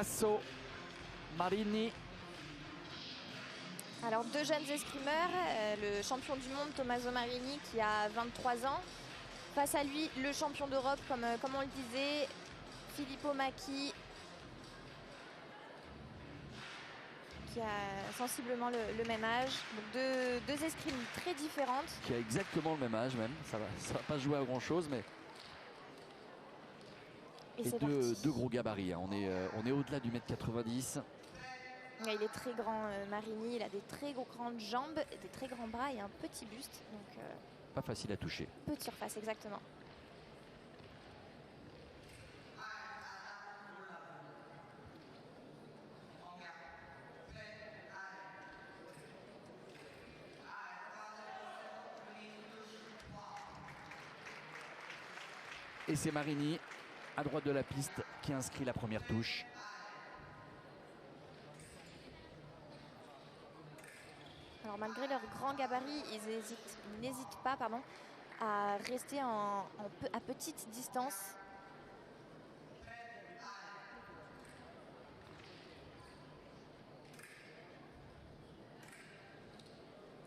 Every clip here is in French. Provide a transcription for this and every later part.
Tommaso Marini. Alors deux jeunes escrimeurs, le champion du monde Tommaso Marini qui a 23 ans. Face à lui, le champion d'Europe, comme on le disait, Filippo Macchi, qui a sensiblement le même âge. Donc deux escrimes très différentes. Qui a exactement le même âge même. Ça va pas jouer à grand chose, mais... Et deux gros gabarits. Hein. On est au-delà du 1m90. Il est très grand, Marini. Il a des très grandes jambes, des très grands bras et un petit buste. Donc, pas facile à toucher. Peu de surface, exactement. Et c'est Marini, à droite de la piste, qui inscrit la première touche. Alors malgré leur grand gabarit, ils n'hésitent pas à rester à petite distance.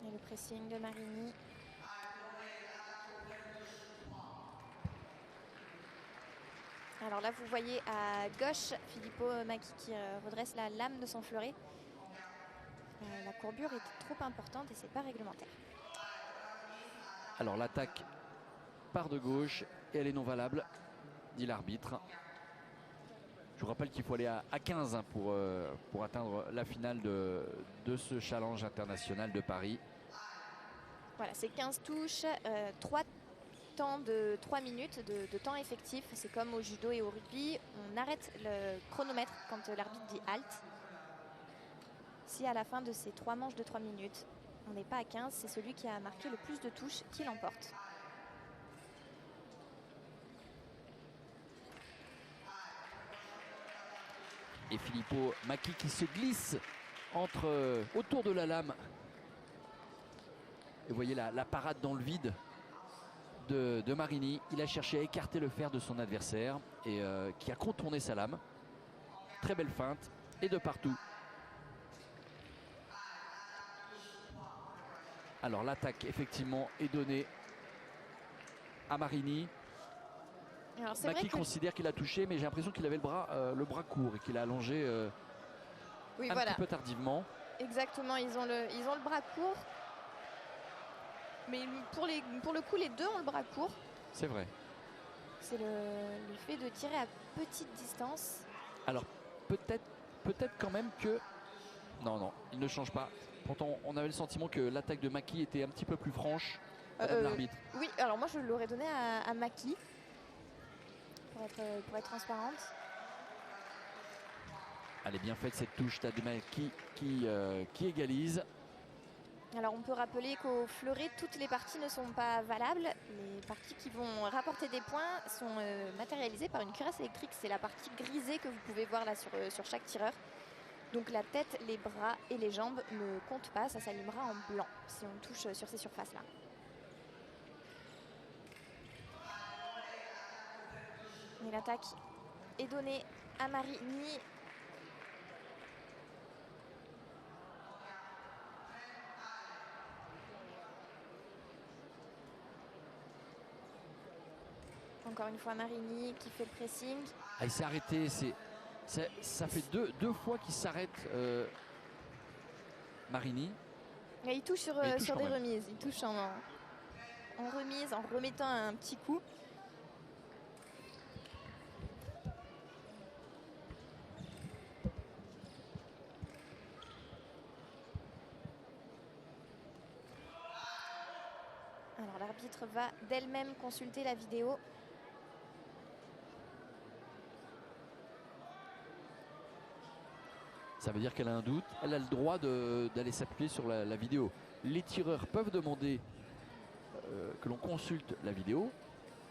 Et le pressing de Marini. Alors là, vous voyez à gauche Filippo Macchi qui redresse la lame de son fleuret. La courbure est trop importante et c'est pas réglementaire. Alors l'attaque part de gauche et elle est non valable, dit l'arbitre. Je vous rappelle qu'il faut aller à 15 hein, pour atteindre la finale de ce challenge international de Paris. Voilà, c'est 15 touches, 3 temps de 3 minutes de temps effectif. C'est comme au judo et au rugby. On arrête le chronomètre quand l'arbitre dit halt. Si à la fin de ces 3 manches de 3 minutes, on n'est pas à 15, c'est celui qui a marqué le plus de touches qui l'emporte. Et Filippo Macchi qui se glisse autour de la lame. Et vous voyez la parade dans le vide de Marini. Il a cherché à écarter le fer de son adversaire et qui a contourné sa lame. Très belle feinte et de partout. Alors l'attaque effectivement est donnée à Marini. Macchi considère qu'il a touché, mais j'ai l'impression qu'il avait le bras court et qu'il a allongé un petit peu tardivement. Exactement, ils ont le bras court. Mais pour le coup, les deux ont le bras court. C'est vrai. C'est le fait de tirer à petite distance. Alors peut-être quand même que... Non, il ne change pas. Pourtant, on avait le sentiment que l'attaque de Macchi était un petit peu plus franche. L'arbitre. Oui, alors moi je l'aurais donné à Macchi pour être transparente. Elle est bien faite cette touche de Macchi qui égalise. Alors on peut rappeler qu'au fleuret, toutes les parties ne sont pas valables. Les parties qui vont rapporter des points sont matérialisées par une cuirasse électrique. C'est la partie grisée que vous pouvez voir là sur chaque tireur. Donc la tête, les bras et les jambes ne comptent pas. Ça s'allumera en blanc si on touche sur ces surfaces-là. Et l'attaque est donnée à Marini. Encore une fois Marini qui fait le pressing. Il s'est arrêté, ça fait deux fois qu'il s'arrête Marini. Et il touche sur des remises. Il touche en remise, en remettant un petit coup. Alors l'arbitre va d'elle-même consulter la vidéo. Ça veut dire qu'elle a un doute. Elle a le droit d'aller s'appuyer sur la vidéo. Les tireurs peuvent demander que l'on consulte la vidéo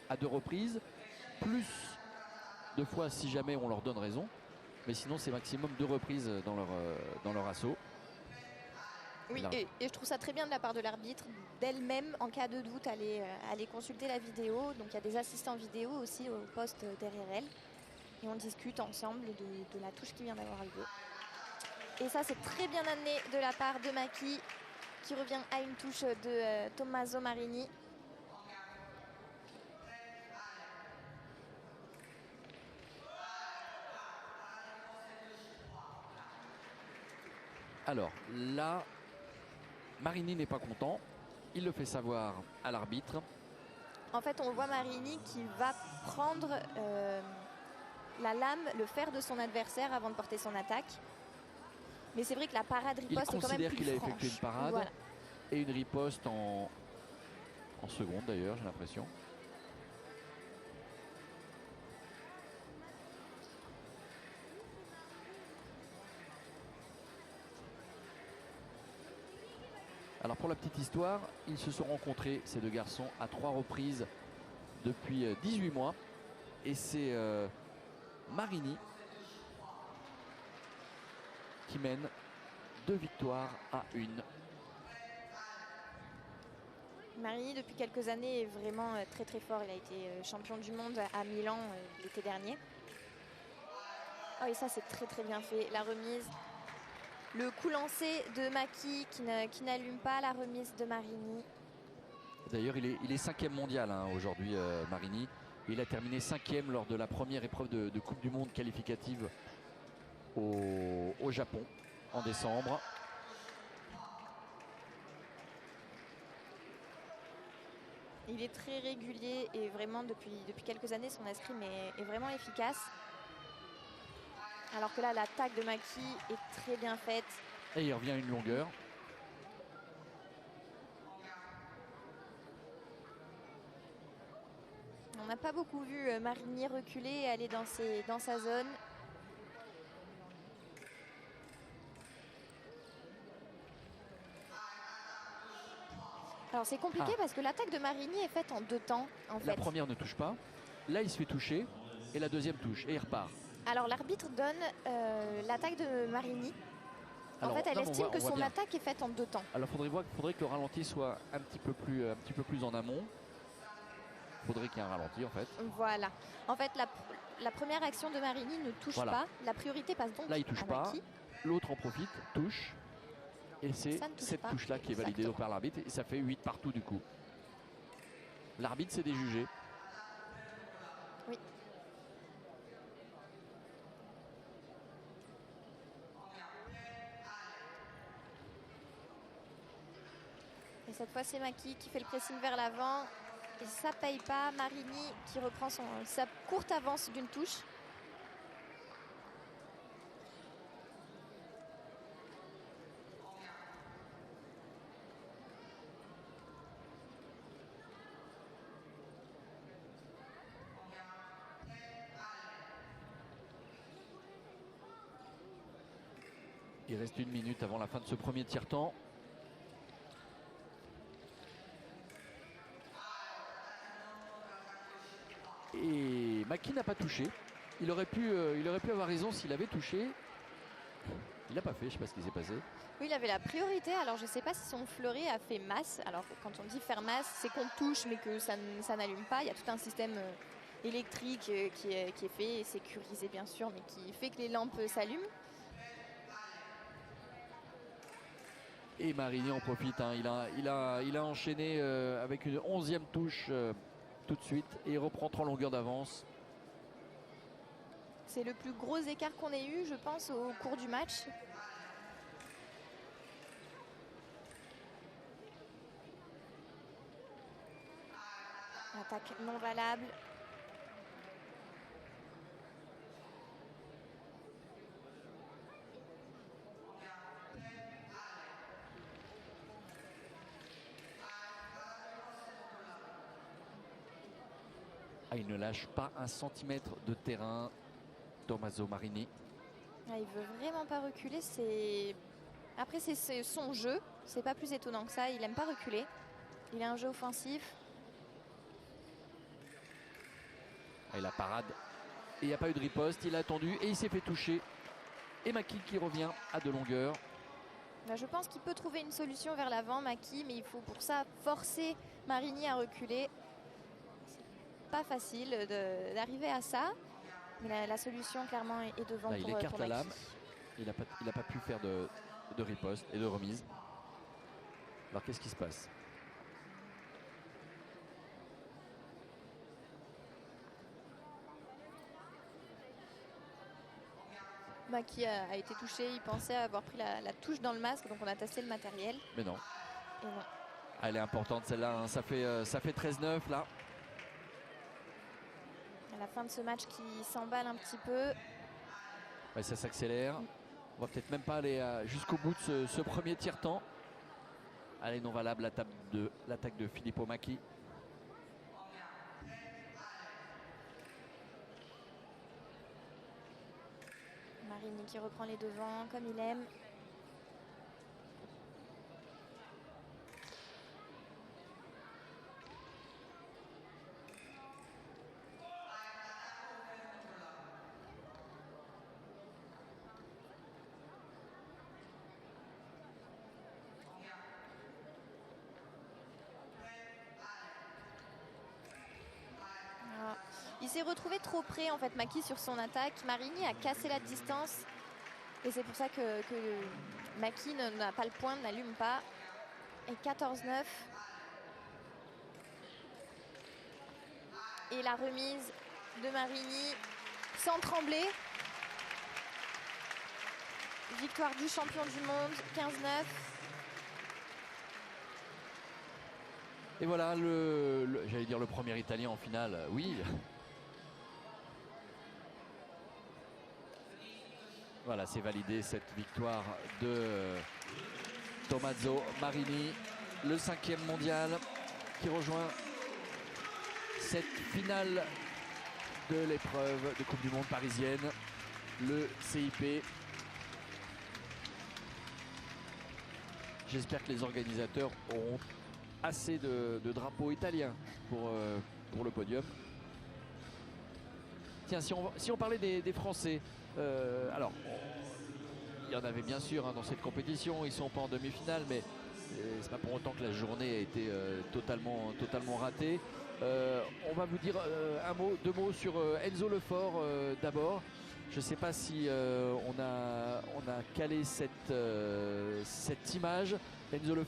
à 2 reprises, plus 2 fois si jamais on leur donne raison. Mais sinon, c'est maximum 2 reprises dans leur assaut. Oui, et je trouve ça très bien de la part de l'arbitre, d'elle-même, en cas de doute, aller consulter la vidéo. Donc il y a des assistants vidéo aussi au poste derrière elle. et on discute ensemble de la touche qui vient d'avoir lieu. Et ça, c'est très bien amené de la part de Maki, qui revient à une touche de Tommaso Marini. Alors là, Marini n'est pas content. Il le fait savoir à l'arbitre. En fait, on voit Marini qui va prendre la lame, le fer de son adversaire avant de porter son attaque. Mais c'est vrai que la parade riposte est quand même plus Il considère qu'il a franche. effectué une parade, Voilà. et une riposte en seconde d'ailleurs, j'ai l'impression. Alors pour la petite histoire, ils se sont rencontrés, ces deux garçons, à 3 reprises depuis 18 mois. Et c'est Marini qui mène 2 victoires à 1. Marini, depuis quelques années, est vraiment très très fort. Il a été champion du monde à Milan l'été dernier. Oh, et ça, c'est très très bien fait. La remise, le coup lancé de Maki qui n'allume pas, la remise de Marini. D'ailleurs, il est 5e mondial aujourd'hui, Marini. Il a terminé 5e lors de la première épreuve de Coupe du Monde qualificative au Japon en décembre. Il est très régulier et vraiment depuis quelques années son escrime est vraiment efficace. Alors que là l'attaque de Maki est très bien faite. Et il revient à une longueur. On n'a pas beaucoup vu Marini reculer et aller dans sa zone. Alors c'est compliqué parce que l'attaque de Marini est faite en 2 temps en fait. La première ne touche pas. Là il se fait toucher et la deuxième touche et il repart. Alors l'arbitre donne l'attaque de Marini. En fait elle estime que son attaque est faite en 2 temps. Alors faudrait que le ralenti soit un petit peu plus en amont. Faudrait qu'il y ait un ralenti en fait. Voilà. En fait la première action de Marini ne touche pas. La priorité passe donc là il touche pas. L'autre en profite, touche. Et c'est cette touche-là qui est validée par l'arbitre. Et ça fait 8 partout du coup. L'arbitre s'est déjugé. Oui. Et cette fois c'est Maki qui fait le pressing vers l'avant. Et ça paye pas. Marini qui reprend sa courte avance d'une touche. Il reste 1 minute avant la fin de ce premier tiers-temps. Et Maki n'a pas touché. Il aurait pu avoir raison s'il avait touché. Il n'a pas fait, je ne sais pas ce qui s'est passé. Oui, il avait la priorité. Alors je ne sais pas si son fleuret a fait masse. Alors quand on dit faire masse, c'est qu'on touche mais que ça n'allume pas. Il y a tout un système électrique qui est fait et sécurisé bien sûr, mais qui fait que les lampes s'allument. Et Marini en profite. Il a enchaîné avec une 11e touche tout de suite et il reprend 3 longueurs d'avance. C'est le plus gros écart qu'on ait eu, je pense, au cours du match. Attaque non valable. Il ne lâche pas 1 centimètre de terrain, Tommaso Marini. Il veut vraiment pas reculer. Après c'est son jeu, c'est pas plus étonnant que ça. Il aime pas reculer. Il a un jeu offensif. Et la parade. Et il n'y a pas eu de riposte. Il a attendu et il s'est fait toucher. Et Maki qui revient à 2 longueurs. Je pense qu'il peut trouver une solution vers l'avant, Maki, mais il faut pour ça forcer Marini à reculer. C'est pas facile d'arriver à ça. Mais la solution clairement est devant. Là, il pour écarte la Maki. lame. Il n'a pas pu faire de riposte et de remise. Alors qu'est-ce qui se passe? Maki a été touché, il pensait avoir pris la touche dans le masque, donc on a testé le matériel. Mais non. Et non. Ah, elle est importante celle-là, hein. Ça fait 13-9 là. À la fin de ce match qui s'emballe un petit peu. Ouais, ça s'accélère. On va peut-être même pas aller jusqu'au bout de ce premier tiers-temps. Allez, non valable l'attaque de Filippo Maki. Marini qui reprend les devants comme il aime. Il s'est retrouvé trop près en fait, Maki, sur son attaque. Marini a cassé la distance et c'est pour ça que Maki n'a pas le point, n'allume pas. Et 14-9. Et la remise de Marini sans trembler. Victoire du champion du monde, 15-9. Et voilà, j'allais dire le premier Italien en finale, oui. Voilà, c'est validé cette victoire de Tommaso Marini, le 5e mondial, qui rejoint cette finale de l'épreuve de Coupe du Monde parisienne, le CIP. J'espère que les organisateurs auront assez de drapeaux italiens pour le podium. Tiens, si on parlait des Français, alors il y en avait bien sûr hein, dans cette compétition, ils sont pas en demi-finale, mais c'est pas pour autant que la journée a été totalement ratée. On va vous dire deux mots sur Enzo Lefort d'abord. Je ne sais pas si on a calé cette image. Enzo Lefort